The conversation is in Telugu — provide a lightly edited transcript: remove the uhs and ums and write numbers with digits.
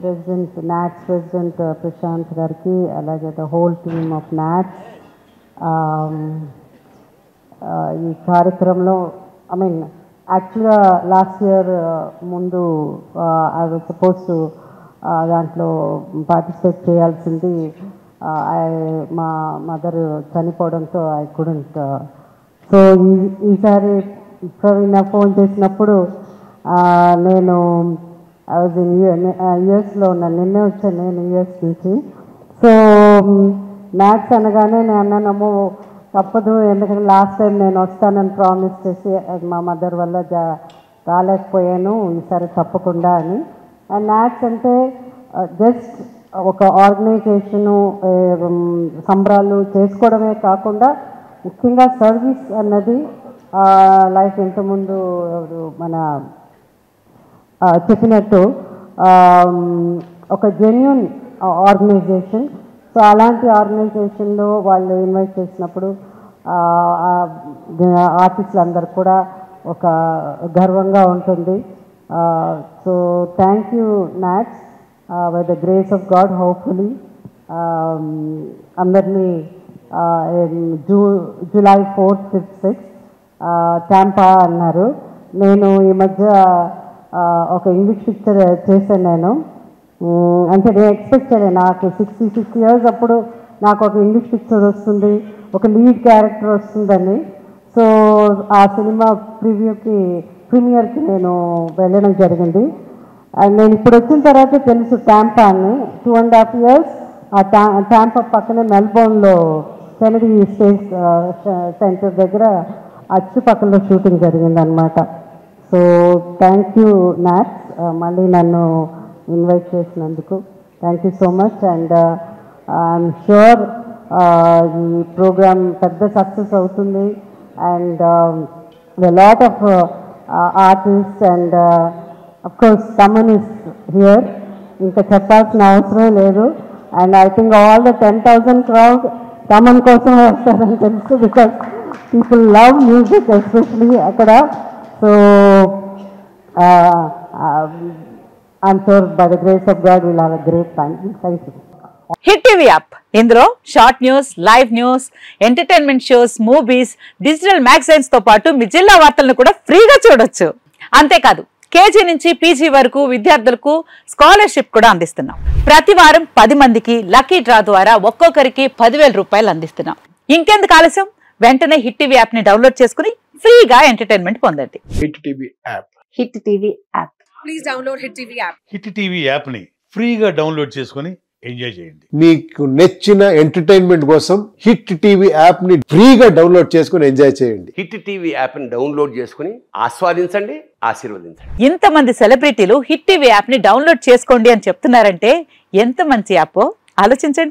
ప్రెసిడెంట్ నాట్స్ ప్రెసిడెంట్ ప్రశాంత్ గారికి, అలాగే the whole team of NATS. ఈ కార్యక్రమంలో యాక్చువల్గా లాస్ట్ ఇయర్ ముందు ఐ వాజ్ సపోజ్ టు దాంట్లో పార్టిసిపేట్ చేయాల్సింది. మా మదర్ చనిపోవడంతో ఐ కుడెంట్. సో ఈసారి ప్రవీణ ఫోన్ చేసినప్పుడు నేను ఐ వాజ్ ఇన్ యుఎస్లో ఉన్నాను. నిన్నే వచ్చాను నేను యుఎస్ నుంచి. సో మ్యాథ్స్ అనగానే నేను అన్నానమ్మో తప్పదు, ఎందుకంటే లాస్ట్ టైం నేను వస్తానని ప్రామిస్ చేసి మా మదర్ వల్ల రాలేకపోయాను, ఈసారి తప్పకుండా అని. అండ్ మ్యాథ్స్ అంటే జస్ట్ ఒక ఆర్గనైజేషను, సంబరాలు చేసుకోవడమే కాకుండా ముఖ్యంగా సర్వీస్ అన్నది లైఫ్ ఇంతకుముందు మన చెప్పినట్టు ఒక జెన్యూన్ ఆర్గనైజేషన్. సో అలాంటి ఆర్గనైజేషన్లో వాళ్ళు ఇన్వైట్ చేసినప్పుడు ఆర్టిస్టులు అందరు కూడా ఒక గర్వంగా ఉంటుంది. So thank you NATS. By the grace of God hopefully అందరినీ July 4th, 5th, 6th Tampa అన్నారు. నేను ఈ మధ్య ఒక ఇంగ్లీష్ పిక్చర్ చేశాను నేను. అంటే నేను ఎక్స్పెక్ట్ చేయలేదు, నాకు 66 years అప్పుడు నాకు ఒక ఇంగ్లీష్ పిక్చర్ వస్తుంది, ఒక లీడ్ క్యారెక్టర్ వస్తుందని. సో ఆ సినిమా ప్రీమియర్కి నేను వెళ్ళడం జరిగింది. అండ్ నేను ఇప్పుడు వచ్చిన తర్వాత తెలుసు టాంపా అని. 2.5 years ఆ టాంపా పక్కనే మెల్బోర్న్లో కెనడీ స్పేస్ సెంటర్ దగ్గర అచ్చుపక్కలో షూటింగ్ జరిగిందనమాట. సో థ్యాంక్ యూ నాట్స్, మళ్ళీ నన్ను ఇన్వైట్ చేసినందుకు thank you so much. And I'm sure ఈ ప్రోగ్రామ్ పెద్ద సక్సెస్ అవుతుంది. And the lot of artist and of course Thaman is here, ఇంకా చెప్పాల్సిన అవసరం లేదు. And I think all the 10,000 crowd Thaman కోసం వస్తారని తెలుసు, because people love music especially అక్కడ. సో I'm sure by the grace of God we'll have a great time. Thank you. Hit TV app, ఇందులో short news, live news, entertainment shows, movies, digital magazines తో పాటు మీ జిల్లా వార్తలను కూడా ఫ్రీగా చూడొచ్చు. అంతేకాదు కేజీ నుంచి పీజీ వరకు విద్యార్థులకు స్కాలర్షిప్ కూడా అందిస్తున్నాం. ప్రతి వారం 10 మందికి లక్కీ డ్రా ద్వారా ఒక్కొక్కరికి 10,000 రూపాయలు అందిస్తున్నాం. ఇంకెందుకు ఆలస్యం, వెంటనే హిట్ టీవీ యాప్ ని డౌన్లోడ్ చేసుకుని ఫ్రీగా ఎంటర్టైన్మెంట్ పొందండి. Hit TV app. Hit TV app. Please download hit TV app. Hit TV app ని ఫ్రీగా డౌన్లోడ్ చేసుకుని ఎంజాయ్ చేయండి. మీకు నచ్చిన ఎంటర్టైన్మెంట్ కోసం హిట్ టీవీ యాప్ ని ఫ్రీగా డౌన్లోడ్ చేసుకుని ఎంజాయ్ చేయండి. హిట్ టీవీ యాప్ ని డౌన్లోడ్ చేసుకుని ఆస్వాదించండి, ఆశీర్వదించండి. ఇంతమంది సెలబ్రిటీలు హిట్ టీవీ యాప్ ని డౌన్లోడ్ చేసుకోండి అని చెప్తున్నారంటే ఎంత మంచి యాప్ ఆలోచించండి.